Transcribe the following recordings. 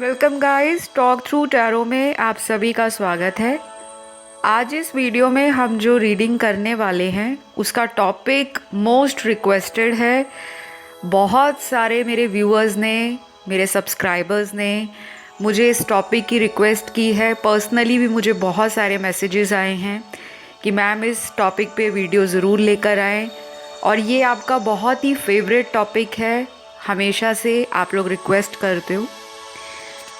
Welcome guys, talk through tarot में आप सभी का स्वागत है। आज इस वीडियो में हम जो रीडिंग करने वाले हैं उसका टॉपिक मोस्ट रिक्वेस्टेड है। बहुत सारे मेरे व्यूअर्स ने, मेरे सब्सक्राइबर्स ने मुझे इस टॉपिक की रिक्वेस्ट की है। पर्सनली भी मुझे बहुत सारे मैसेजेस आए हैं कि मैम इस टॉपिक पे वीडियो ज़रूर लेकर आएँ, और ये आपका बहुत ही फेवरेट टॉपिक है, हमेशा से आप लोग रिक्वेस्ट करते हो।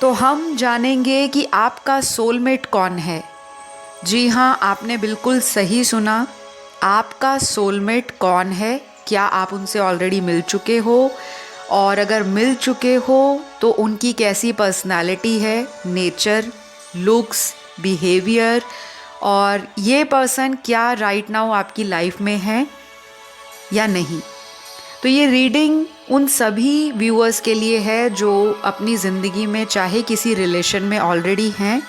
तो हम जानेंगे कि आपका सोलमेट कौन है। जी हाँ, आपने बिल्कुल सही सुना, आपका सोलमेट कौन है। क्या आप उनसे ऑलरेडी मिल चुके हो, और अगर मिल चुके हो तो उनकी कैसी पर्सनालिटी है, नेचर, लुक्स, बिहेवियर, और ये पर्सन क्या राइट नाउ आपकी लाइफ में है या नहीं। तो ये रीडिंग उन सभी व्यूअर्स के लिए है जो अपनी ज़िंदगी में चाहे किसी रिलेशन में ऑलरेडी हैं।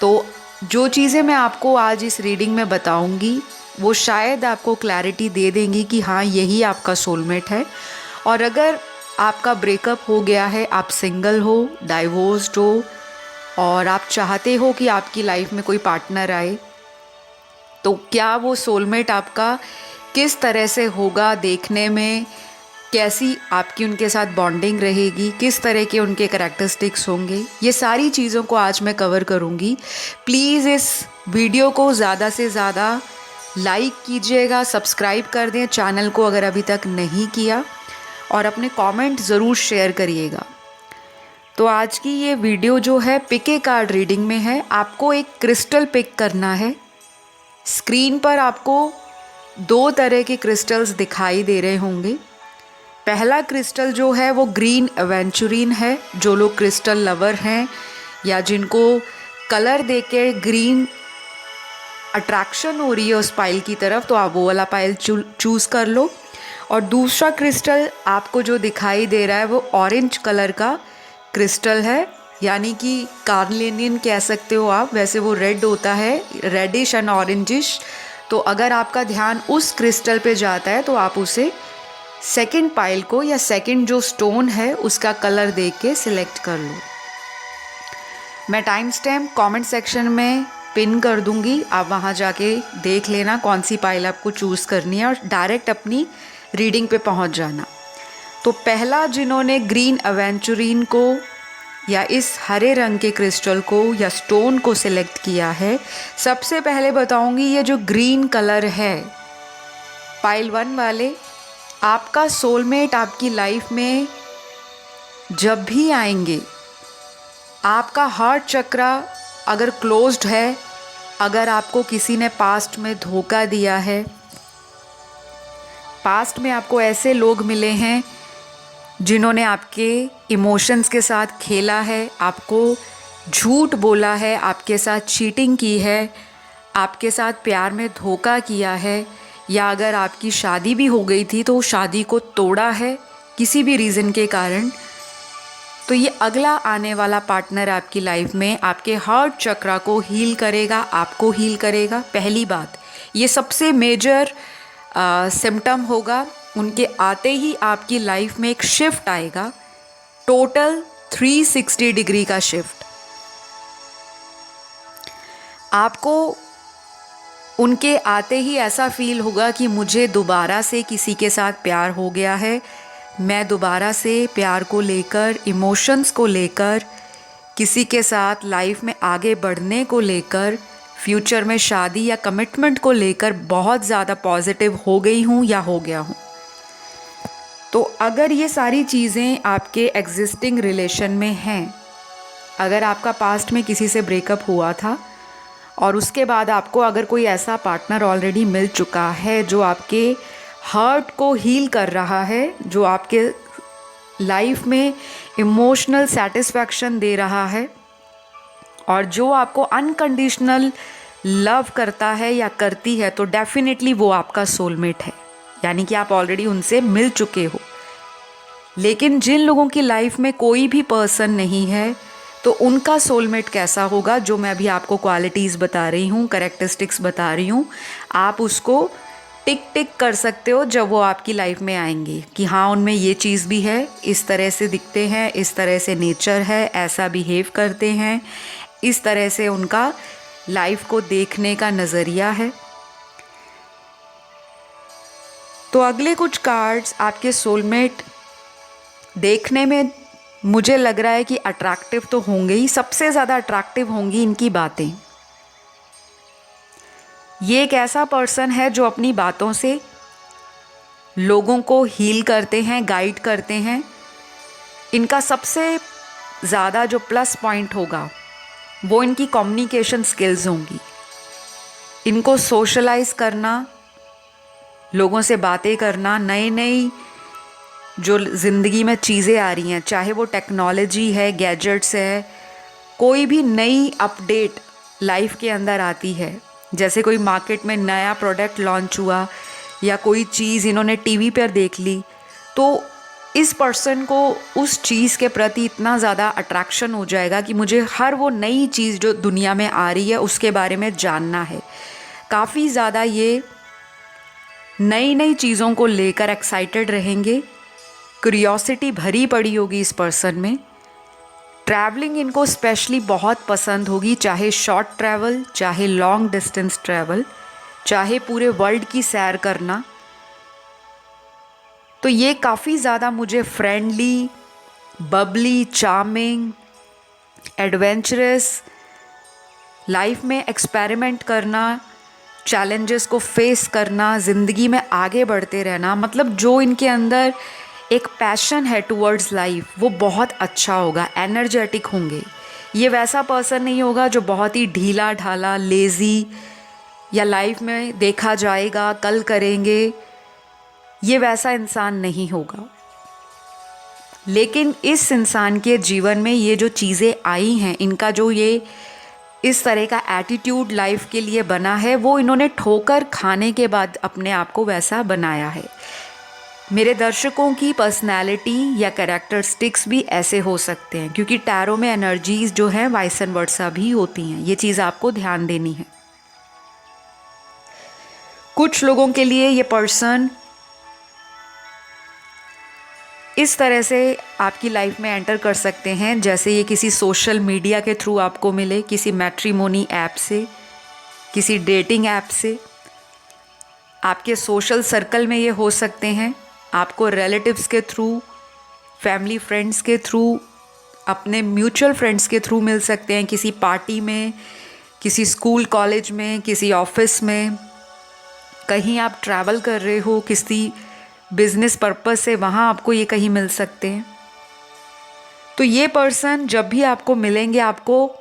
तो जो चीज़ें मैं आपको आज इस रीडिंग में बताऊंगी वो शायद आपको क्लैरिटी दे देंगी कि हाँ, यही आपका सोलमेट है। और अगर आपका ब्रेकअप हो गया है, आप सिंगल हो, डाइवोर्स्ड हो, और आप चाहते हो कि आपकी लाइफ में कोई पार्टनर आए, तो क्या वो सोलमेट आपका किस तरह से होगा, देखने में कैसी आपकी उनके साथ बॉन्डिंग रहेगी, किस तरह के उनके करैक्टरिस्टिक्स होंगे, ये सारी चीज़ों को आज मैं कवर करूँगी। प्लीज़ इस वीडियो को ज़्यादा से ज़्यादा लाइक कीजिएगा, सब्सक्राइब कर दें चैनल को अगर अभी तक नहीं किया, और अपने कमेंट ज़रूर शेयर करिएगा। तो आज की ये वीडियो जो है पिक ए कार्ड रीडिंग में है। आपको एक क्रिस्टल पिक करना है। स्क्रीन पर आपको 2 तरह के क्रिस्टल्स दिखाई दे रहे होंगे। पहला क्रिस्टल जो है वो ग्रीन एवेंचुरीन है। जो लोग क्रिस्टल लवर हैं या जिनको कलर देके ग्रीन अट्रैक्शन हो रही है उस पाइल की तरफ, तो आप वो वाला पाइल चूज़ कर लो। और दूसरा क्रिस्टल आपको जो दिखाई दे रहा है वो ऑरेंज कलर का क्रिस्टल है, यानी कि कार्नेलियन कह सकते हो आप। वैसे वो रेड होता है, रेडिश एंड ऑरेंजिश। तो अगर आपका ध्यान उस क्रिस्टल पे जाता है तो आप उसे सेकंड पाइल को या सेकंड जो स्टोन है उसका कलर देख के सिलेक्ट कर लो। मैं टाइम स्टैम्प कमेंट सेक्शन में पिन कर दूंगी, आप वहाँ जाके देख लेना कौन सी पाइल आपको चूज़ करनी है और डायरेक्ट अपनी रीडिंग पे पहुँच जाना। तो पहला जिन्होंने ग्रीन एवेंचुरीन को या इस हरे रंग के क्रिस्टल को या स्टोन को सिलेक्ट किया है, सबसे पहले बताऊंगी ये जो ग्रीन कलर है पाइल 1 वाले, आपका सोलमेट आपकी लाइफ में जब भी आएंगे, आपका हार्ट चक्रा अगर क्लोज्ड है, अगर आपको किसी ने पास्ट में धोखा दिया है, पास्ट में आपको ऐसे लोग मिले हैं जिन्होंने आपके इमोशंस के साथ खेला है, आपको झूठ बोला है, आपके साथ चीटिंग की है, आपके साथ प्यार में धोखा किया है, या अगर आपकी शादी भी हो गई थी तो शादी को तोड़ा है किसी भी रीज़न के कारण, तो ये अगला आने वाला पार्टनर आपकी लाइफ में आपके हार्ट चक्रा को हील करेगा, आपको हील करेगा। पहली बात, ये सबसे मेजर सिम्टम होगा। उनके आते ही आपकी लाइफ में एक शिफ्ट आएगा, टोटल 360 डिग्री का शिफ्ट। आपको उनके आते ही ऐसा फील होगा कि मुझे दोबारा से किसी के साथ प्यार हो गया है, मैं दोबारा से प्यार को लेकर, इमोशंस को लेकर, किसी के साथ लाइफ में आगे बढ़ने को लेकर, फ्यूचर में शादी या कमिटमेंट को लेकर बहुत ज़्यादा पॉजिटिव हो गई हूँ या हो गया हूँ। तो अगर ये सारी चीज़ें आपके एग्जिस्टिंग रिलेशन में हैं, अगर आपका पास्ट में किसी से ब्रेकअप हुआ था और उसके बाद आपको अगर कोई ऐसा पार्टनर ऑलरेडी मिल चुका है जो आपके हार्ट को हील कर रहा है, जो आपके लाइफ में इमोशनल सेटिस्फैक्शन दे रहा है, और जो आपको अनकंडीशनल लव करता है या करती है, तो डेफिनेटली वो आपका सोलमेट है, यानी कि आप ऑलरेडी उनसे मिल चुके हो। लेकिन जिन लोगों की लाइफ में कोई भी पर्सन नहीं है, तो उनका सोलमेट कैसा होगा, जो मैं अभी आपको क्वालिटीज़ बता रही हूँ, कैरेक्टरिस्टिक्स बता रही हूँ, आप उसको टिक टिक कर सकते हो जब वो आपकी लाइफ में आएंगे कि हाँ उनमें ये चीज़ भी है, इस तरह से दिखते हैं, इस तरह से नेचर है, ऐसा बिहेव करते हैं, इस तरह से उनका लाइफ को देखने का नज़रिया है। तो अगले कुछ कार्ड्स आपके सोलमेट देखने में मुझे लग रहा है कि अट्रैक्टिव तो होंगे ही, सबसे ज़्यादा अट्रैक्टिव होंगी इनकी बातें। ये एक ऐसा पर्सन है जो अपनी बातों से लोगों को हील करते हैं, गाइड करते हैं। इनका सबसे ज़्यादा जो प्लस पॉइंट होगा वो इनकी कम्युनिकेशन स्किल्स होंगी। इनको सोशलाइज करना, लोगों से बातें करना, नई नई जो ज़िंदगी में चीज़ें आ रही हैं, चाहे वो टेक्नोलॉजी है, गैजेट्स है, कोई भी नई अपडेट लाइफ के अंदर आती है, जैसे कोई मार्केट में नया प्रोडक्ट लॉन्च हुआ या कोई चीज़ इन्होंने टीवी पर देख ली, तो इस पर्सन को उस चीज़ के प्रति इतना ज़्यादा अट्रैक्शन हो जाएगा कि मुझे हर वो नई चीज़ जो दुनिया में आ रही है उसके बारे में जानना है। काफ़ी ज़्यादा ये नई नई चीज़ों को लेकर एक्साइटेड रहेंगे। क्यूरियोसिटी भरी पड़ी होगी इस पर्सन में। ट्रैवलिंग इनको स्पेशली बहुत पसंद होगी, चाहे शॉर्ट ट्रैवल, चाहे लॉन्ग डिस्टेंस ट्रैवल, चाहे पूरे वर्ल्ड की सैर करना। तो ये काफ़ी ज़्यादा मुझे friendly, Babli, charming, adventurous, life में एक्सपेरिमेंट करना, चैलेंजेस को फेस करना, ज़िंदगी में आगे बढ़ते रहना, मतलब जो इनके अंदर एक पैशन है टूवर्ड्स लाइफ वो बहुत अच्छा होगा। एनर्जेटिक होंगे। ये वैसा पर्सन नहीं होगा जो बहुत ही ढीला ढाला, लेज़ी, या लाइफ में देखा जाएगा कल करेंगे, ये वैसा इंसान नहीं होगा। लेकिन इस इंसान के जीवन में ये जो चीज़ें आई हैं, इनका जो ये इस तरह का एटीट्यूड लाइफ के लिए बना है, वो इन्होंने ठोकर खाने के बाद अपने आप को वैसा बनाया है। मेरे दर्शकों की पर्सनैलिटी या कैरेक्टरिस्टिक्स भी ऐसे हो सकते हैं, क्योंकि टैरो में एनर्जीज जो हैं वाइस एंड वर्सा भी होती हैं। ये चीज़ आपको ध्यान देनी है। कुछ लोगों के लिए ये पर्सन इस तरह से आपकी लाइफ में एंटर कर सकते हैं, जैसे ये किसी सोशल मीडिया के थ्रू आपको मिले, किसी मैट्रिमोनी ऐप से, किसी डेटिंग ऐप से। आपके सोशल सर्कल में ये हो सकते हैं, आपको रिलेटिव्स के थ्रू, फैमिली फ्रेंड्स के थ्रू, अपने म्यूचुअल फ्रेंड्स के थ्रू मिल सकते हैं, किसी पार्टी में, किसी स्कूल कॉलेज में, किसी ऑफिस में, कहीं आप ट्रैवल कर रहे हो किसी बिजनेस पर्पस से, वहाँ आपको ये कहीं मिल सकते हैं। तो ये पर्सन जब भी आपको मिलेंगे, आपको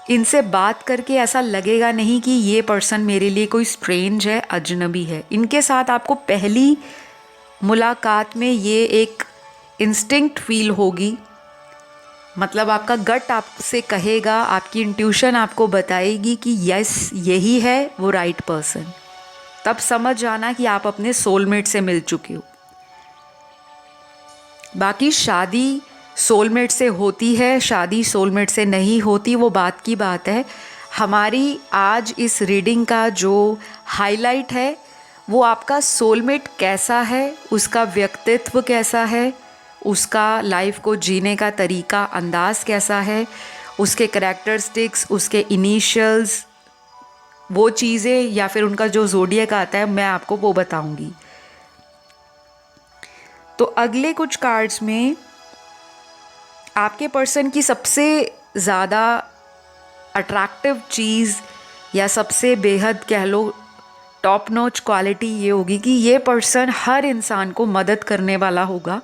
इनसे बात करके ऐसा लगेगा नहीं कि ये पर्सन मेरे लिए कोई स्ट्रेंज है, अजनबी है। इनके साथ आपको पहली मुलाकात में ये एक इंस्टिंक्ट फील होगी, मतलब आपका गट आपसे कहेगा, आपकी इंट्यूशन आपको बताएगी कि यस यही है वो राइट पर्सन। तब समझ जाना कि आप अपने सोलमेट से मिल चुके हो। बाकी शादी सोलमेट से होती है, शादी सोलमेट से नहीं होती, वो बात की बात है। हमारी आज इस रीडिंग का जो हाईलाइट है वो आपका सोलमेट कैसा है, उसका व्यक्तित्व कैसा है, उसका लाइफ को जीने का तरीका, अंदाज़ कैसा है, उसके करैक्टरिस्टिक्स, उसके इनिशियल्स, वो चीज़ें, या फिर उनका जो ज़ोडिएक आता है, मैं आपको वो बताऊंगी। तो अगले कुछ कार्ड्स में आपके पर्सन की सबसे ज़्यादा अट्रैक्टिव चीज़ या सबसे बेहद कह लो टॉप नॉच क्वालिटी ये होगी कि ये पर्सन हर इंसान को मदद करने वाला होगा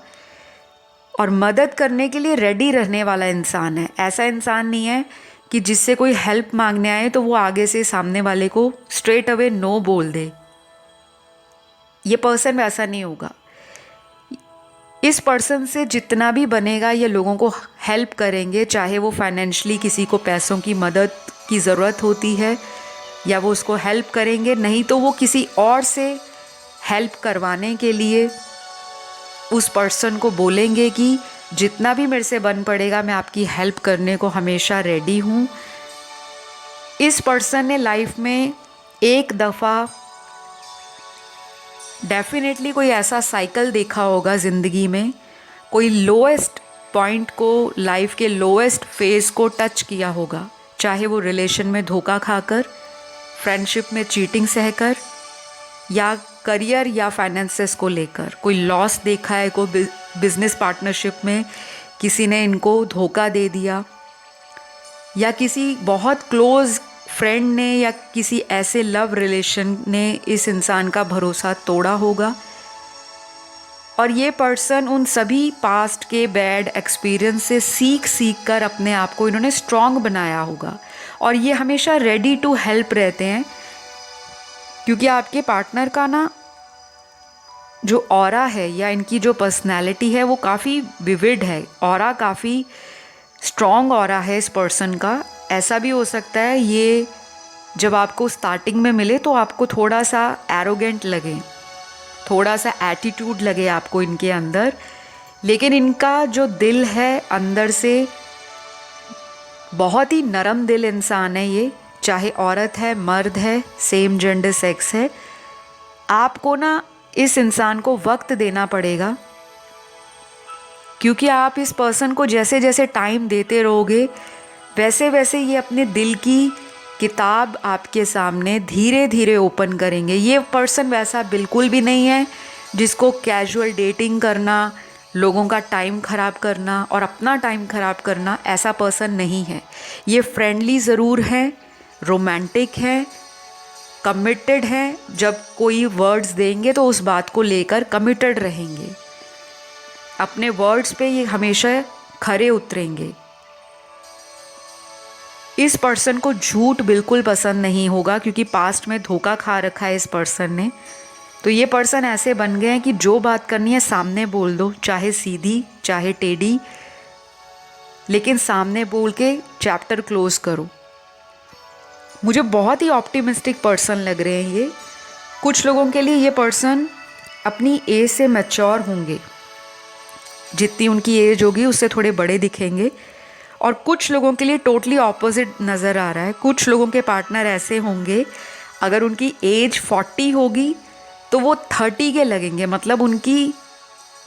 और मदद करने के लिए रेडी रहने वाला इंसान है। ऐसा इंसान नहीं है कि जिससे कोई हेल्प मांगने आए तो वो आगे से सामने वाले को स्ट्रेट अवे नो बोल दे। ये पर्सन वैसा नहीं होगा। इस पर्सन से जितना भी बनेगा ये लोगों को हेल्प करेंगे, चाहे वो फाइनेंशियली किसी को पैसों की मदद की ज़रूरत होती है या वो उसको हेल्प करेंगे, नहीं तो वो किसी और से हेल्प करवाने के लिए उस पर्सन को बोलेंगे कि जितना भी मेरे से बन पड़ेगा मैं आपकी हेल्प करने को हमेशा रेडी हूँ। इस पर्सन ने लाइफ में एक दफ़ा डेफिनेटली कोई ऐसा साइकिल देखा होगा ज़िंदगी में, कोई लोएस्ट पॉइंट को, लाइफ के लोएस्ट फेज को टच किया होगा, चाहे वो रिलेशन में धोखा खाकर, फ्रेंडशिप में चीटिंग सहकर, या करियर या फाइनेंसेस को लेकर कोई लॉस देखा है, कोई बिजनेस पार्टनरशिप में किसी ने इनको धोखा दे दिया, या किसी बहुत क्लोज फ्रेंड ने या किसी ऐसे लव रिलेशन ने इस इंसान का भरोसा तोड़ा होगा। और ये पर्सन उन सभी पास्ट के बैड एक्सपीरियंस से सीख कर अपने आप को इन्होंने स्ट्रॉन्ग बनाया होगा। और ये हमेशा रेडी टू हेल्प रहते हैं, क्योंकि आपके पार्टनर का ना जो ऑरा है या इनकी जो पर्सनैलिटी है वो काफ़ी विविड है। ऑरा काफ़ी स्ट्रॉन्ग ऑरा है इस पर्सन का। ऐसा भी हो सकता है ये जब आपको स्टार्टिंग में मिले तो आपको थोड़ा सा एरोगेंट लगे, थोड़ा सा एटीट्यूड लगे आपको इनके अंदर, लेकिन इनका जो दिल है अंदर से बहुत ही नरम दिल इंसान है ये। चाहे औरत है, मर्द है, सेम जेंडर सेक्स है, आपको ना इस इंसान को वक्त देना पड़ेगा, क्योंकि आप इस पर्सन को जैसे जैसे टाइम देते रहोगे वैसे वैसे ये अपने दिल की किताब आपके सामने धीरे धीरे ओपन करेंगे। ये पर्सन वैसा बिल्कुल भी नहीं है जिसको कैजुअल डेटिंग करना, लोगों का टाइम ख़राब करना और अपना टाइम ख़राब करना, ऐसा पर्सन नहीं है। ये फ्रेंडली ज़रूर हैं, रोमांटिक हैं, कमिटेड हैं। जब कोई वर्ड्स देंगे तो उस बात को लेकर कमिटेड रहेंगे, अपने वर्ड्स पे ये हमेशा खरे उतरेंगे। इस पर्सन को झूठ बिल्कुल पसंद नहीं होगा, क्योंकि पास्ट में धोखा खा रखा है इस पर्सन ने। तो ये पर्सन ऐसे बन गए हैं कि जो बात करनी है सामने बोल दो, चाहे सीधी चाहे टेढ़ी, लेकिन सामने बोल के चैप्टर क्लोज करो। मुझे बहुत ही ऑप्टिमिस्टिक पर्सन लग रहे हैं ये। कुछ लोगों के लिए ये पर्सन अपनी एज से मैच्योर होंगे, जितनी उनकी एज होगी उससे थोड़े बड़े दिखेंगे। और कुछ लोगों के लिए टोटली ऑपोजिट नज़र आ रहा है। कुछ लोगों के पार्टनर ऐसे होंगे, अगर उनकी एज 40 होगी तो वो 30 के लगेंगे, मतलब उनकी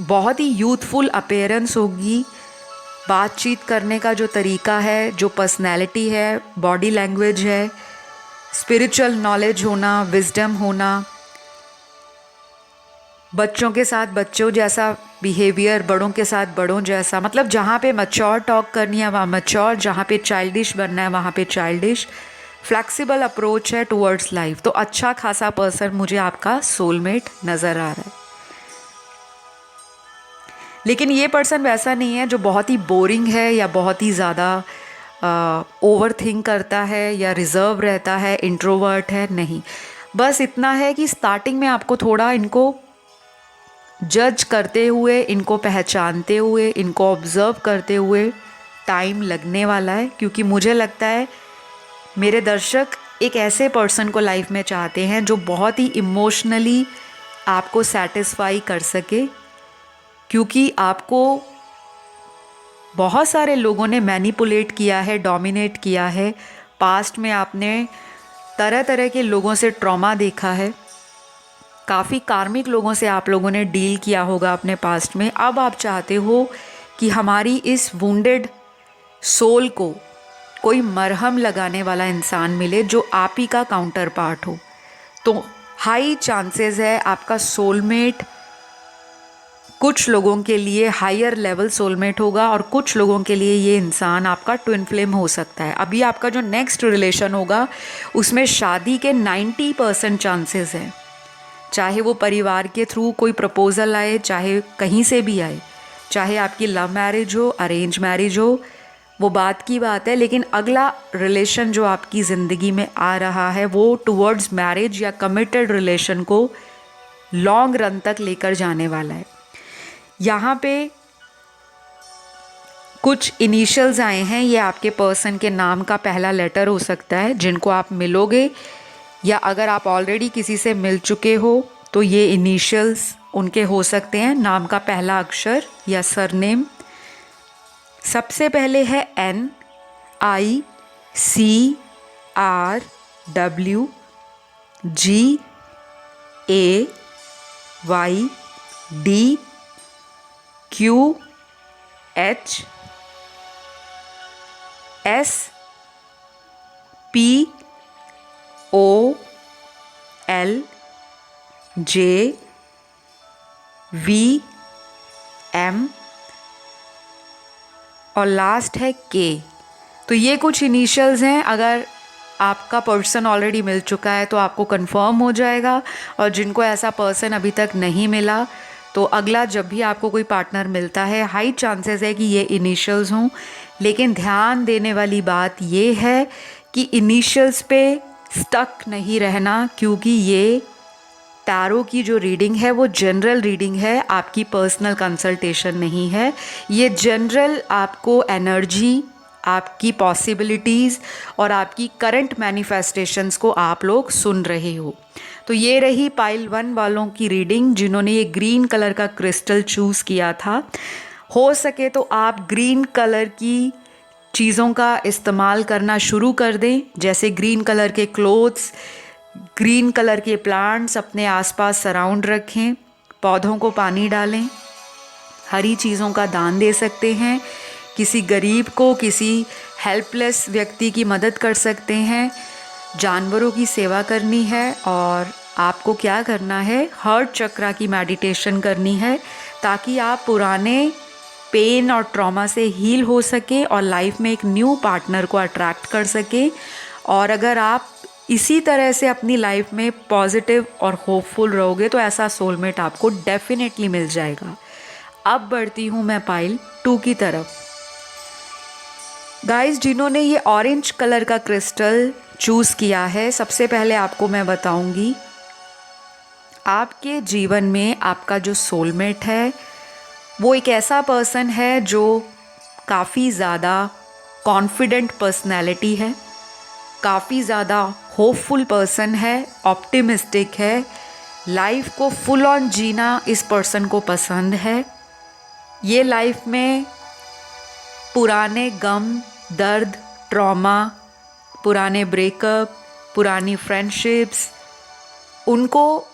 बहुत ही यूथफुल अपीयरेंस होगी। बातचीत करने का जो तरीका है, जो पर्सनैलिटी है, बॉडी लैंग्वेज है, स्पिरिचुअल नॉलेज होना, विजडम होना, बच्चों के साथ बच्चों जैसा बिहेवियर, बड़ों के साथ बड़ों जैसा, मतलब जहाँ पे मैच्योर टॉक करनी है वहाँ मैच्योर, जहाँ पे चाइल्डिश बनना है वहाँ पे चाइल्डिश। फ्लेक्सिबल अप्रोच है टुवर्ड्स लाइफ। तो अच्छा खासा पर्सन मुझे आपका सोलमेट नज़र आ रहा है। लेकिन ये पर्सन वैसा नहीं है जो बहुत ही बोरिंग है या बहुत ही ज़्यादा ओवर थिंक करता है या रिजर्व रहता है, इंट्रोवर्ट है, नहीं। बस इतना है कि स्टार्टिंग में आपको थोड़ा इनको जज करते हुए, इनको पहचानते हुए, इनको ऑब्ज़र्व करते हुए टाइम लगने वाला है, क्योंकि मुझे लगता है मेरे दर्शक एक ऐसे पर्सन को लाइफ में चाहते हैं जो बहुत ही इमोशनली आपको सेटिस्फाई कर सके, क्योंकि आपको बहुत सारे लोगों ने मैनिपुलेट किया है, डोमिनेट किया है। पास्ट में आपने तरह तरह के लोगों से ट्रॉमा देखा है, काफ़ी कार्मिक लोगों से आप लोगों ने डील किया होगा अपने पास्ट में। अब आप चाहते हो कि हमारी इस वुंडेड सोल को कोई मरहम लगाने वाला इंसान मिले जो आप ही का काउंटर पार्ट हो। तो हाई चांसेस है आपका सोलमेट कुछ लोगों के लिए हायर लेवल सोलमेट होगा और कुछ लोगों के लिए ये इंसान आपका ट्विन फ्लेम हो सकता है। अभी आपका जो नेक्स्ट रिलेशन होगा उसमें शादी के 90% चांसेस हैं, चाहे वो परिवार के थ्रू कोई प्रपोज़ल आए, चाहे कहीं से भी आए, चाहे आपकी लव मैरिज हो, अरेंज मैरिज हो, वो बात की बात है। लेकिन अगला रिलेशन जो आपकी ज़िंदगी में आ रहा है वो टुवर्ड्स मैरिज या कमिटेड रिलेशन को लॉन्ग रन तक लेकर जाने वाला है। यहाँ पे कुछ इनिशियल्स आए हैं, ये आपके पर्सन के नाम का पहला लेटर हो सकता है जिनको आप मिलोगे, या अगर आप ऑलरेडी किसी से मिल चुके हो तो ये इनिशियल्स उनके हो सकते हैं, नाम का पहला अक्षर या सरनेम। सबसे पहले है NICRWGA Y D Q H S P O L J V M और लास्ट है के। तो ये कुछ इनिशियल्स हैं। अगर आपका पर्सन ऑलरेडी मिल चुका है तो आपको कंफर्म हो जाएगा, और जिनको ऐसा पर्सन अभी तक नहीं मिला तो अगला जब भी आपको कोई पार्टनर मिलता है हाई चांसेस है कि ये इनिशियल्स हों। लेकिन ध्यान देने वाली बात ये है कि इनिशियल्स पे स्टक नहीं रहना, क्योंकि ये टैरो की जो रीडिंग है वो जनरल रीडिंग है, आपकी पर्सनल कंसल्टेशन नहीं है। ये जनरल आपको एनर्जी, आपकी पॉसिबिलिटीज़ और आपकी करंट मैनिफेस्टेशंस को आप लोग सुन रहे हो। तो ये रही पाइल 1 वालों की रीडिंग जिन्होंने ये ग्रीन कलर का क्रिस्टल चूज़ किया था। हो सके तो आप ग्रीन कलर की चीज़ों का इस्तेमाल करना शुरू कर दें, जैसे ग्रीन कलर के क्लोथ्स, ग्रीन कलर के प्लांट्स अपने आसपास सराउंड रखें, पौधों को पानी डालें, हरी चीज़ों का दान दे सकते हैं, किसी गरीब को, किसी हेल्पलेस व्यक्ति की मदद कर सकते हैं, जानवरों की सेवा करनी है। और आपको क्या करना है, हार्ट चक्रा की मेडिटेशन करनी है ताकि आप पुराने पेन और ट्रॉमा से हील हो सके और लाइफ में एक न्यू पार्टनर को अट्रैक्ट कर सके। और अगर आप इसी तरह से अपनी लाइफ में पॉजिटिव और होपफुल रहोगे तो ऐसा सोलमेट आपको डेफिनेटली मिल जाएगा। अब बढ़ती हूँ मैं पाइल 2 की तरफ। गाइस, जिन्होंने ये ऑरेंज कलर का क्रिस्टल चूज़ किया है, सबसे पहले आपको मैं बताऊंगी आपके जीवन में आपका जो सोलमेट है वो एक ऐसा पर्सन है जो काफ़ी ज़्यादा कॉन्फिडेंट पर्सनैलिटी है, काफ़ी ज़्यादा होपफुल पर्सन है, ऑप्टिमिस्टिक है, लाइफ को फुल ऑन जीना इस पर्सन को पसंद है। ये लाइफ में पुराने गम, दर्द, ट्रॉमा, पुराने ब्रेकअप, पुरानी फ्रेंडशिप्स, उनको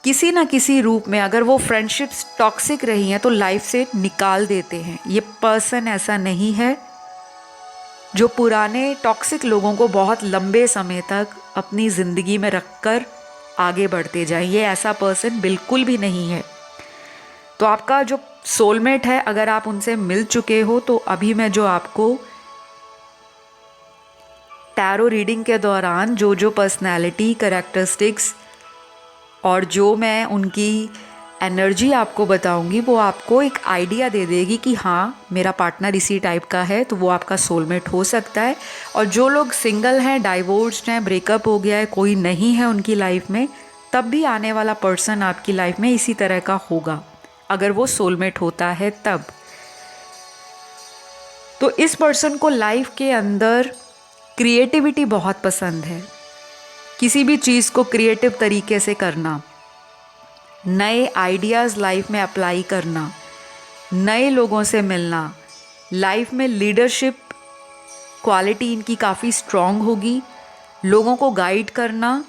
किसी ना किसी रूप में, अगर वो फ्रेंडशिप्स टॉक्सिक रही हैं तो लाइफ से निकाल देते हैं। ये पर्सन ऐसा नहीं है जो पुराने टॉक्सिक लोगों को बहुत लंबे समय तक अपनी ज़िंदगी में रखकर आगे बढ़ते जाए, ये ऐसा पर्सन बिल्कुल भी नहीं है। तो आपका जो सोलमेट है, अगर आप उनसे मिल चुके हो तो अभी मैं जो आपको टैरो रीडिंग के दौरान जो पर्सनैलिटी कैरेक्टरिस्टिक्स और जो मैं उनकी एनर्जी आपको बताऊंगी वो आपको एक आइडिया दे देगी कि हाँ, मेरा पार्टनर इसी टाइप का है तो वो आपका सोलमेट हो सकता है। और जो लोग सिंगल हैं, डाइवोर्स्ड हैं, ब्रेकअप हो गया है, कोई नहीं है उनकी लाइफ में, तब भी आने वाला पर्सन आपकी लाइफ में इसी तरह का होगा, अगर वो सोलमेट होता है तब। तो इस पर्सन को लाइफ के अंदर क्रिएटिविटी बहुत पसंद है, किसी भी चीज़ को क्रिएटिव तरीके से करना, नए आइडियाज़ लाइफ में अप्लाई करना, नए लोगों से मिलना, लाइफ में लीडरशिप क्वालिटी इनकी काफ़ी स्ट्रॉन्ग होगी, लोगों को गाइड करना।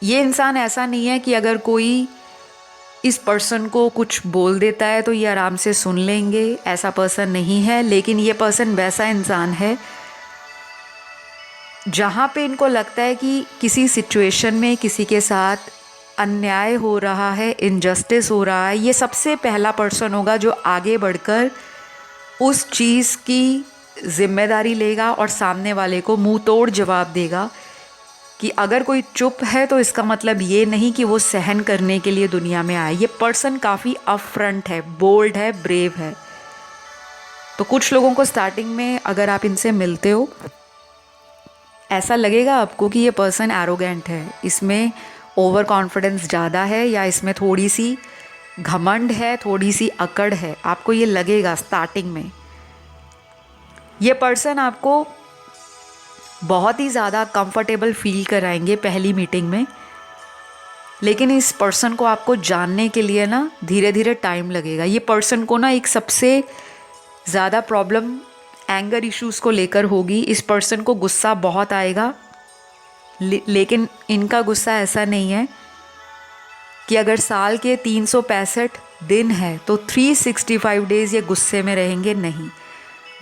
ये इंसान ऐसा नहीं है कि अगर कोई इस पर्सन को कुछ बोल देता है तो ये आराम से सुन लेंगे, ऐसा पर्सन नहीं है। लेकिन ये पर्सन वैसा इंसान है जहाँ पे इनको लगता है कि किसी सिचुएशन में किसी के साथ अन्याय हो रहा है, इनजस्टिस हो रहा है, ये सबसे पहला पर्सन होगा जो आगे बढ़कर उस चीज़ की जिम्मेदारी लेगा और सामने वाले को मुंह तोड़ जवाब देगा कि अगर कोई चुप है तो इसका मतलब ये नहीं कि वो सहन करने के लिए दुनिया में आए। ये पर्सन काफ़ी अपफ्रंट है, बोल्ड है, ब्रेव है। तो कुछ लोगों को स्टार्टिंग में अगर आप इनसे मिलते हो ऐसा लगेगा आपको कि ये पर्सन एरोगेंट है, इसमें ओवर कॉन्फिडेंस ज़्यादा है या इसमें थोड़ी सी घमंड है, थोड़ी सी अकड़ है, आपको ये लगेगा स्टार्टिंग में। ये पर्सन आपको बहुत ही ज़्यादा कंफर्टेबल फील कराएंगे पहली मीटिंग में, लेकिन इस पर्सन को आपको जानने के लिए ना धीरे धीरे टाइम लगेगा। ये पर्सन को ना एक सबसे ज़्यादा प्रॉब्लम एंगर इश्यूज़ को लेकर होगी। इस पर्सन को गुस्सा बहुत आएगा, लेकिन इनका गुस्सा ऐसा नहीं है कि अगर साल के 365 दिन है तो 365 डेज़ ये गुस्से में रहेंगे नहीं।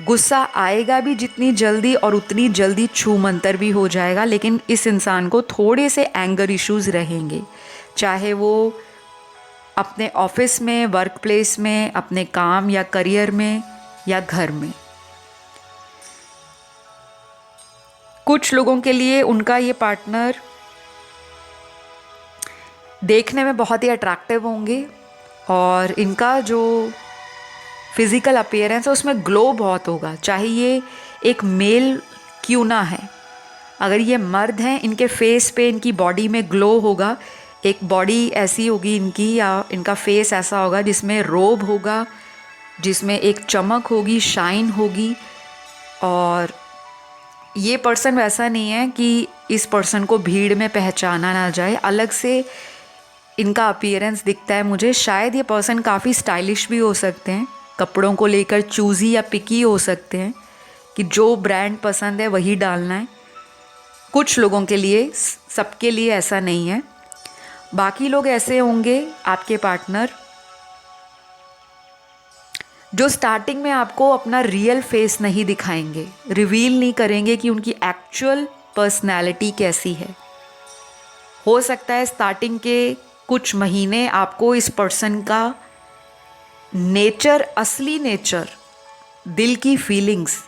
गुस्सा आएगा भी जितनी जल्दी और उतनी जल्दी छू मंतर भी हो जाएगा, लेकिन इस इंसान को थोड़े से एंगर इश्यूज़ रहेंगे, चाहे वो अपने ऑफिस में, वर्क प्लेस में, अपने काम या करियर में या घर में। कुछ लोगों के लिए उनका ये पार्टनर देखने में बहुत ही अट्रैक्टिव होंगे और इनका जो फिज़िकल अपीयरेंस है उसमें ग्लो बहुत होगा, चाहे ये एक मेल क्यों ना है। अगर ये मर्द हैं, इनके फेस पे, इनकी बॉडी में ग्लो होगा। एक बॉडी ऐसी होगी इनकी, या इनका फेस ऐसा होगा जिसमें रोब होगा, जिसमें एक चमक होगी, शाइन होगी। और ये पर्सन वैसा नहीं है कि इस पर्सन को भीड़ में पहचाना ना जाए, अलग से इनका अपीयरेंस दिखता है मुझे। शायद ये पर्सन काफ़ी स्टाइलिश भी हो सकते हैं, कपड़ों को लेकर चूज़ी या पिकी हो सकते हैं कि जो ब्रांड पसंद है वही डालना है। कुछ लोगों के लिए, सबके लिए ऐसा नहीं है। बाकी लोग ऐसे होंगे आपके पार्टनर जो स्टार्टिंग में आपको अपना रियल फेस नहीं दिखाएंगे, रिवील नहीं करेंगे कि उनकी एक्चुअल पर्सनैलिटी कैसी है। हो सकता है स्टार्टिंग के कुछ महीने आपको इस पर्सन का नेचर, असली नेचर, दिल की फीलिंग्स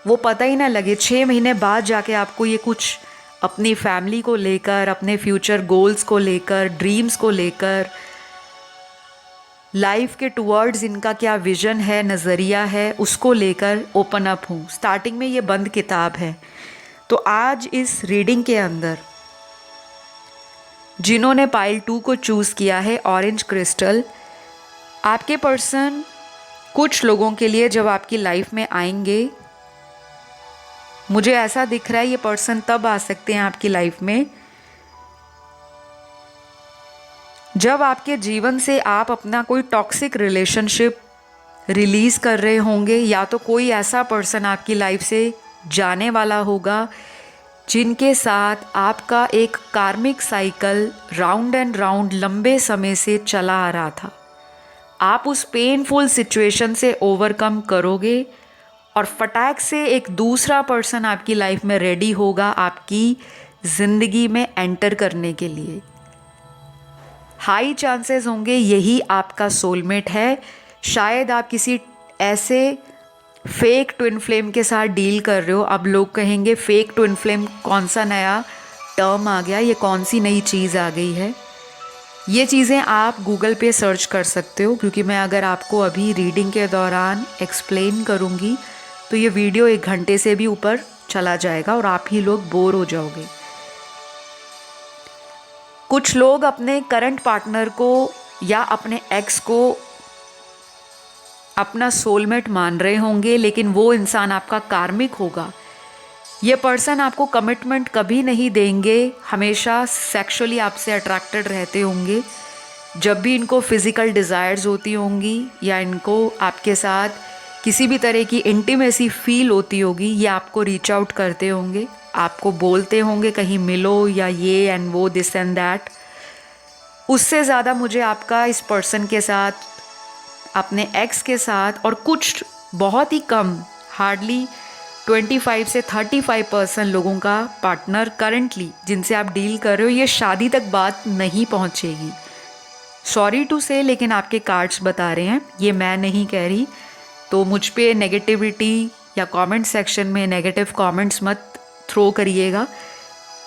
वो पता ही ना लगे। 6 महीने बाद जाके आपको ये कुछ अपनी फैमिली को लेकर, अपने फ्यूचर गोल्स को लेकर, ड्रीम्स को लेकर, लाइफ के टुवर्ड्स इनका क्या विजन है, नज़रिया है, उसको लेकर ओपन अप हूँ। स्टार्टिंग में ये बंद किताब है। तो आज इस रीडिंग के अंदर जिन्होंने पाइल 2 को चूज़ किया है, ऑरेंज क्रिस्टल, आपके पर्सन कुछ लोगों के लिए जब आपकी लाइफ में आएंगे, मुझे ऐसा दिख रहा है ये पर्सन तब आ सकते हैं आपकी लाइफ में जब आपके जीवन से आप अपना कोई टॉक्सिक रिलेशनशिप रिलीज़ कर रहे होंगे, या तो कोई ऐसा पर्सन आपकी लाइफ से जाने वाला होगा जिनके साथ आपका एक कार्मिक साइकिल राउंड एंड राउंड लंबे समय से चला आ रहा था। आप उस पेनफुल सिचुएशन से ओवरकम करोगे और फटाक से एक दूसरा पर्सन आपकी लाइफ में रेडी होगा आपकी ज़िंदगी में एंटर करने के लिए। हाई चांसेस होंगे यही आपका सोलमेट है। शायद आप किसी ऐसे फेक ट्विन फ्लेम के साथ डील कर रहे हो। अब लोग कहेंगे फेक ट्विन फ्लेम कौन सा नया टर्म आ गया, ये कौन सी नई चीज़ आ गई है। ये चीज़ें आप गूगल पे सर्च कर सकते हो, क्योंकि मैं अगर आपको अभी रीडिंग के दौरान एक्सप्लेन करूँगी तो ये वीडियो 1 घंटे से भी ऊपर चला जाएगा और आप ही लोग बोर हो जाओगे। कुछ लोग अपने करंट पार्टनर को या अपने एक्स को अपना सोलमेट मान रहे होंगे, लेकिन वो इंसान आपका कार्मिक होगा। ये पर्सन आपको कमिटमेंट कभी नहीं देंगे, हमेशा सेक्सुअली आपसे अट्रैक्टेड रहते होंगे। जब भी इनको फिज़िकल डिज़ायर्स होती होंगी या इनको आपके साथ किसी भी तरह की इंटीमेसी फील होती होगी, ये आपको रीच आउट करते होंगे, आपको बोलते होंगे कहीं मिलो या ये एंड वो, दिस एंड दैट। उससे ज़्यादा मुझे आपका इस पर्सन के साथ, अपने एक्स के साथ, और कुछ बहुत ही कम, हार्डली 25 से 35% लोगों का पार्टनर करंटली जिनसे आप डील कर रहे हो, ये शादी तक बात नहीं पहुंचेगी। सॉरी टू से, लेकिन आपके कार्ड्स बता रहे हैं, ये मैं नहीं कह रही। तो मुझ पे नेगेटिविटी या कमेंट सेक्शन में नेगेटिव कमेंट्स मत थ्रो करिएगा,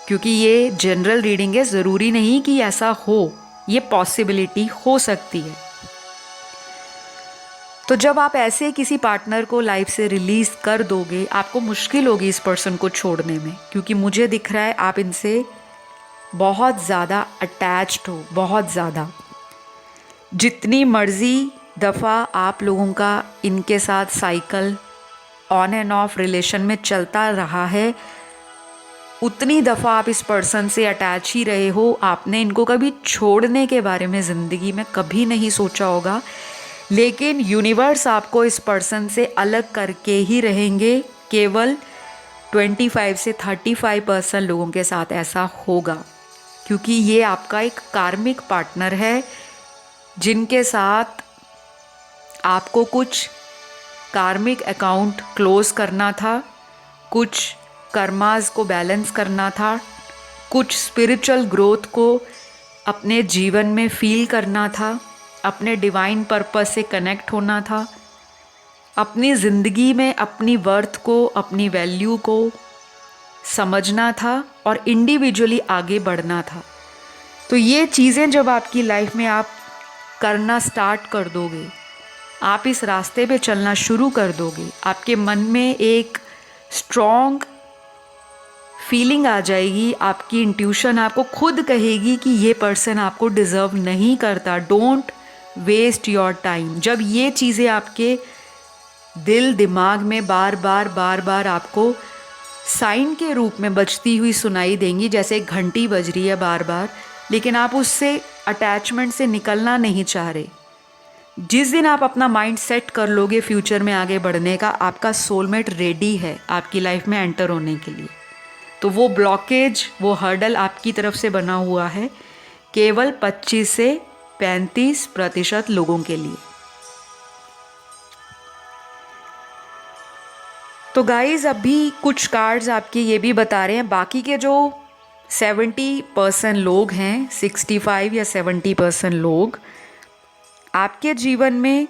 क्योंकि ये जनरल रीडिंग है। ज़रूरी नहीं कि ऐसा हो, ये पॉसिबिलिटी हो सकती है। तो जब आप ऐसे किसी पार्टनर को लाइफ से रिलीज़ कर दोगे, आपको मुश्किल होगी इस पर्सन को छोड़ने में, क्योंकि मुझे दिख रहा है आप इनसे बहुत ज़्यादा अटैच्ड हो, बहुत ज़्यादा। जितनी मर्ज़ी दफ़ा आप लोगों का इनके साथ cycle on end of relation में चलता रहा है, उतनी दफ़ा आप इस पर्सन से अटैच ही रहे हो। आपने इनको कभी छोड़ने के बारे में ज़िंदगी में कभी नहीं सोचा होगा, लेकिन यूनिवर्स आपको इस पर्सन से अलग करके ही रहेंगे। केवल 25 से 35% लोगों के साथ ऐसा होगा, क्योंकि ये आपका एक कार्मिक पार्टनर है जिनके साथ आपको कुछ कार्मिक अकाउंट क्लोज करना था, कुछ कर्मास को बैलेंस करना था, कुछ स्पिरिचुअल ग्रोथ को अपने जीवन में फील करना था, अपने डिवाइन पर्पस से कनेक्ट होना था, अपनी ज़िंदगी में अपनी वर्थ को, अपनी वैल्यू को समझना था और इंडिविजुअली आगे बढ़ना था। तो ये चीज़ें जब आपकी लाइफ में आप करना स्टार्ट कर दोगे, आप इस रास्ते पे चलना शुरू कर दोगे, आपके मन में एक स्ट्रॉन्ग फीलिंग आ जाएगी, आपकी इंट्यूशन आपको खुद कहेगी कि ये पर्सन आपको डिज़र्व नहीं करता, डोंट वेस्ट योर टाइम। जब ये चीज़ें आपके दिल दिमाग में बार बार आपको साइन के रूप में बजती हुई सुनाई देंगी, जैसे एक घंटी बज रही है बार बार, लेकिन आप उससे अटैचमेंट से निकलना नहीं चाह रहे। जिस दिन आप अपना माइंड सेट कर लोगे फ्यूचर में आगे बढ़ने का, आपका सोलमेट रेडी है आपकी लाइफ में एंटर होने के लिए। तो वो ब्लॉकेज, वो हर्डल आपकी तरफ से बना हुआ है केवल 25 से 35% लोगों के लिए। तो गाइज अभी कुछ कार्ड्स आपके ये भी बता रहे हैं, बाकी के जो 70% लोग हैं, 65 या 70% लोग आपके जीवन में,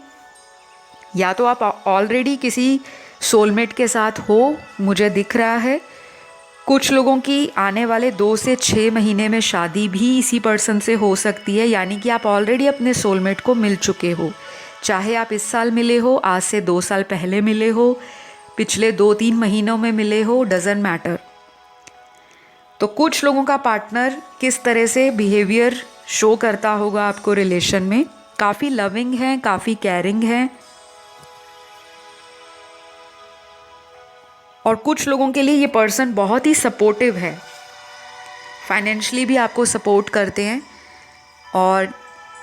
या तो आप ऑलरेडी किसी सोलमेट के साथ हो, मुझे दिख रहा है। कुछ लोगों की आने वाले 2 से 6 महीने में शादी भी इसी पर्सन से हो सकती है, यानी कि आप ऑलरेडी अपने सोलमेट को मिल चुके हो। चाहे आप इस साल मिले हो, आज से 2 साल पहले मिले हो, पिछले 2-3 महीनों में मिले हो, डजेंट मैटर। तो कुछ लोगों का पार्टनर किस तरह से बिहेवियर शो करता होगा आपको रिलेशन में, काफ़ी लविंग है, काफ़ी केयरिंग है। और कुछ लोगों के लिए ये पर्सन बहुत ही सपोर्टिव है, फाइनेंशियली भी आपको सपोर्ट करते हैं। और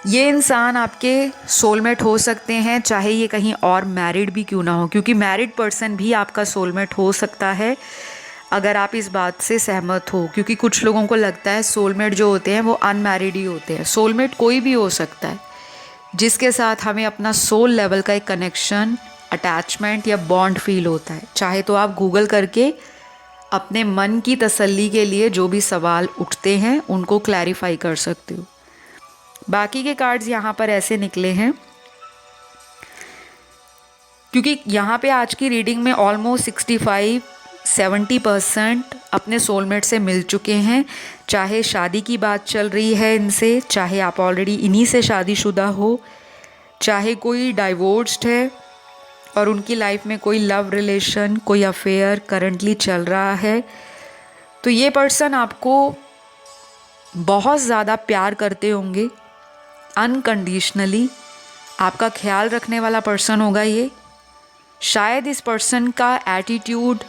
ये इंसान आपके सोलमेट हो सकते हैं, चाहे ये कहीं और मैरिड भी क्यों ना हो, क्योंकि मैरिड पर्सन भी आपका सोलमेट हो सकता है अगर आप इस बात से सहमत हो। क्योंकि कुछ लोगों को लगता है सोलमेट जो होते हैं वो अनमैरिड ही होते हैं। सोलमेट कोई भी हो सकता है जिसके साथ हमें अपना सोल लेवल का एक कनेक्शन, अटैचमेंट या बॉन्ड फील होता है। चाहे तो आप गूगल करके अपने मन की तसल्ली के लिए जो भी सवाल उठते हैं उनको क्लैरिफाई कर सकते हो। बाकी के कार्ड्स यहाँ पर ऐसे निकले हैं, क्योंकि यहाँ पे आज की रीडिंग में ऑलमोस्ट 65-70% अपने सोलमेट से मिल चुके हैं। चाहे शादी की बात चल रही है इनसे, चाहे आप ऑलरेडी इन्हीं से शादीशुदा हो, चाहे कोई डाइवोर्स्ड है और उनकी लाइफ में कोई लव रिलेशन, कोई अफेयर करंटली चल रहा है। तो ये पर्सन आपको बहुत ज़्यादा प्यार करते होंगे, अनकंडीशनली आपका ख्याल रखने वाला पर्सन होगा ये। शायद इस पर्सन का एटीट्यूड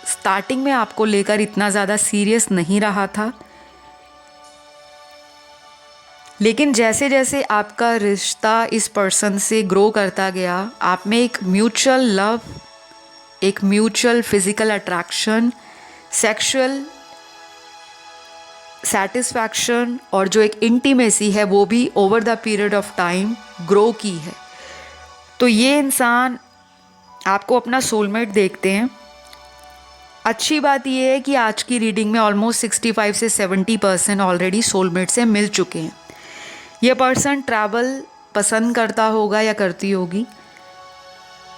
स्टार्टिंग में आपको लेकर इतना ज़्यादा सीरियस नहीं रहा था, लेकिन जैसे जैसे आपका रिश्ता इस पर्सन से ग्रो करता गया, आप में एक म्यूचुअल लव, एक mutual physical attraction, sexual satisfaction और जो एक इंटीमेसी है वो भी over the period of time grow की है। तो ये इंसान आपको अपना सोलमेट देखते हैं। अच्छी बात ये है कि आज की रीडिंग में ऑलमोस्ट 65 से 70% ऑलरेडी सोलमेट से मिल चुके हैं। ये पर्सन ट्रैवल पसंद करता होगा या करती होगी।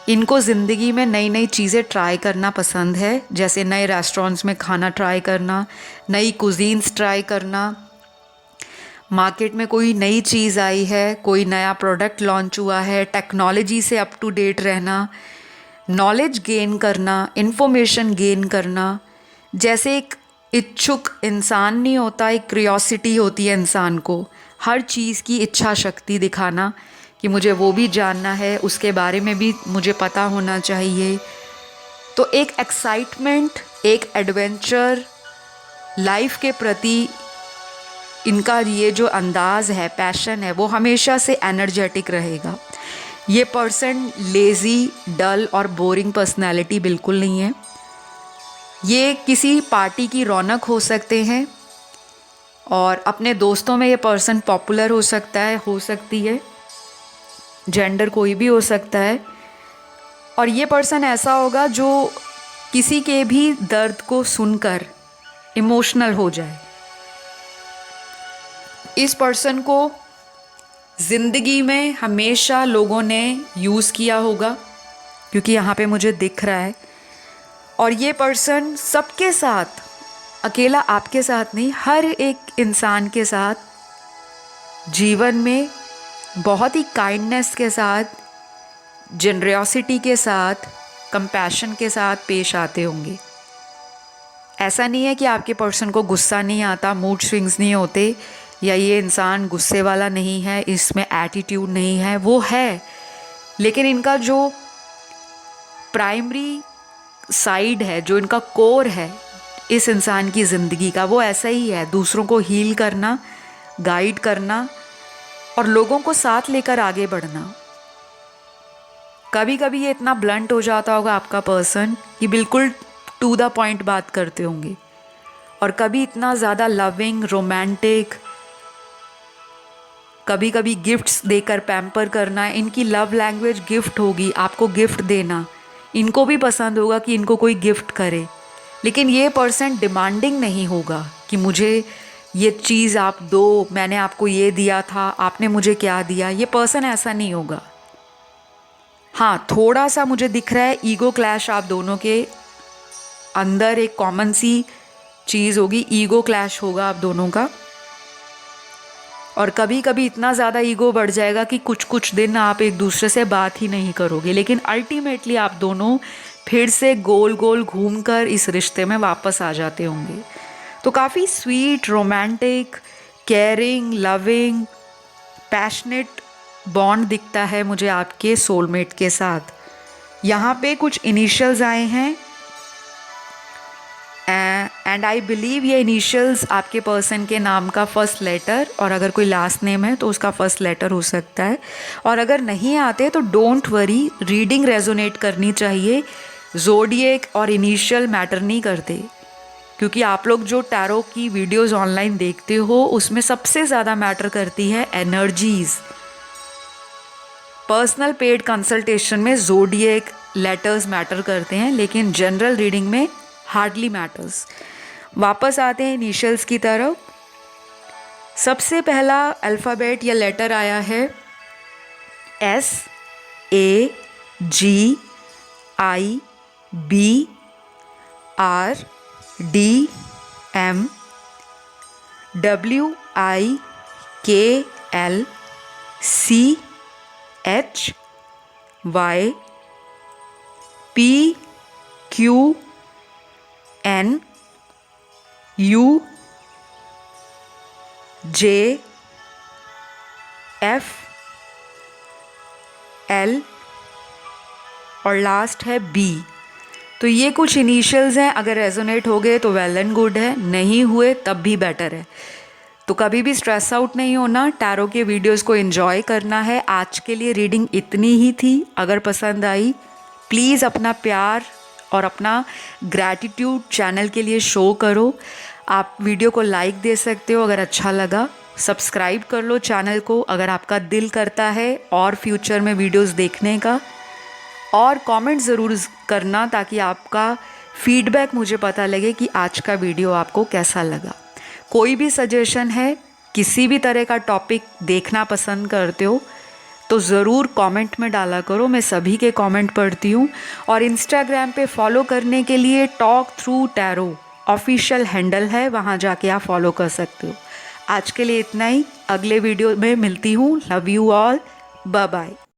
इनको ज़िंदगी में नई नई चीज़ें ट्राई करना पसंद है, जैसे नए रेस्टोरेंट्स में खाना ट्राई करना, नई कुजीन्स ट्राई करना, मार्केट में कोई नई चीज़ आई है, कोई नया प्रोडक्ट लॉन्च हुआ है, टेक्नोलॉजी से अप टू डेट रहना, नॉलेज गेन करना, इन्फॉर्मेशन गेन करना। जैसे एक इच्छुक इंसान नहीं होता, एक क्यूरियोसिटी होती है इंसान को, हर चीज़ की इच्छा शक्ति दिखाना कि मुझे वो भी जानना है, उसके बारे में भी मुझे पता होना चाहिए। तो एक एक्साइटमेंट, एक एडवेंचर, लाइफ के प्रति इनका ये जो अंदाज़ है, पैशन है, वो हमेशा से एनर्जेटिक रहेगा। ये पर्सन लेज़ी, डल और बोरिंग पर्सनैलिटी बिल्कुल नहीं है। ये किसी पार्टी की रौनक हो सकते हैं, और अपने दोस्तों में ये पर्सन पॉपुलर हो सकता है, हो सकती है, जेंडर कोई भी हो सकता है। और ये पर्सन ऐसा होगा जो किसी के भी दर्द को सुनकर इमोशनल हो जाए। इस पर्सन को ज़िंदगी में हमेशा लोगों ने यूज़ किया होगा, क्योंकि यहाँ पे मुझे दिख रहा है। और ये पर्सन सबके साथ, अकेला आपके साथ नहीं, हर एक इंसान के साथ जीवन में बहुत ही काइंडनेस के साथ, जनरसिटी के साथ, कंपैशन के साथ पेश आते होंगे। ऐसा नहीं है कि आपके पर्सन को गुस्सा नहीं आता, मूड स्विंग्स नहीं होते, या ये इंसान गुस्से वाला नहीं है, इसमें एटीट्यूड नहीं है, वो है। लेकिन इनका जो प्राइमरी साइड है, जो इनका कोर है इस इंसान की ज़िंदगी का, वो ऐसा ही है, दूसरों को हील करना, गाइड करना और लोगों को साथ लेकर आगे बढ़ना। कभी कभी ये इतना ब्लंट हो जाता होगा आपका पर्सन कि बिल्कुल टू द पॉइंट बात करते होंगे, और कभी इतना ज़्यादा लविंग, रोमांटिक, कभी कभी गिफ्ट्स देकर पैम्पर करना। इनकी लव लैंग्वेज गिफ्ट होगी, आपको गिफ्ट देना। इनको भी पसंद होगा कि इनको कोई गिफ्ट करे, लेकिन ये पर्सन डिमांडिंग नहीं होगा कि मुझे ये चीज़ आप दो, मैंने आपको ये दिया था, आपने मुझे क्या दिया। ये पर्सन ऐसा नहीं होगा। हाँ, थोड़ा सा मुझे दिख रहा है ईगो क्लैश आप दोनों के अंदर, एक कॉमन सी चीज़ होगी, ईगो क्लैश होगा आप दोनों का। और कभी कभी इतना ज़्यादा ईगो बढ़ जाएगा कि कुछ कुछ दिन आप एक दूसरे से बात ही नहीं करोगे, लेकिन अल्टीमेटली आप दोनों फिर से गोल गोल घूमकर इस रिश्ते में वापस आ जाते होंगे। तो काफ़ी sweet, romantic, caring, loving, passionate bond दिखता है मुझे आपके सोलमेट के साथ। यहाँ पे कुछ इनिशियल्स आए हैं, एंड आई बिलीव ये इनिशियल्स आपके पर्सन के नाम का फर्स्ट लेटर, और अगर कोई लास्ट नेम है तो उसका फर्स्ट लेटर हो सकता है। और अगर नहीं आते तो डोंट वरी, रीडिंग रेजोनेट करनी चाहिए। ज़ोडिएक और इनिशियल मैटर नहीं करते, क्योंकि आप लोग जो टैरो की वीडियोस ऑनलाइन देखते हो उसमें सबसे ज़्यादा मैटर करती है एनर्जीज़। पर्सनल पेड कंसल्टेशन में ज़ोडिएक लेटर्स मैटर करते हैं, लेकिन जनरल रीडिंग में हार्डली मैटर्स। वापस आते हैं इनिशियल्स की तरफ। सबसे पहला अल्फ़ाबेट या लेटर आया है S A G I B R D M W I K L C H Y P Q N U J F L और लास्ट है B। तो ये कुछ इनिशियल्स हैं। अगर रेजोनेट हो गए तो वेल एंड गुड है, नहीं हुए तब भी बेटर है। तो कभी भी स्ट्रेस आउट नहीं होना, टैरो के वीडियोस को एंजॉय करना है। आज के लिए रीडिंग इतनी ही थी। अगर पसंद आई प्लीज़ अपना प्यार और अपना ग्रैटिट्यूड चैनल के लिए शो करो। आप वीडियो को लाइक दे सकते हो अगर अच्छा लगा, सब्सक्राइब कर लो चैनल को अगर आपका दिल करता है और फ्यूचर में वीडियोस देखने का, और कमेंट ज़रूर करना ताकि आपका फीडबैक मुझे पता लगे कि आज का वीडियो आपको कैसा लगा। कोई भी सजेशन है, किसी भी तरह का टॉपिक देखना पसंद करते हो तो ज़रूर कमेंट में डाला करो। मैं सभी के कमेंट पढ़ती हूँ। और इंस्टाग्राम पे फॉलो करने के लिए talk through tarot official handle है, वहाँ जाके आप फॉलो कर सकते हो। आज के लिए इतना ही, अगले वीडियो में मिलती हूँ। Love you all, bye bye.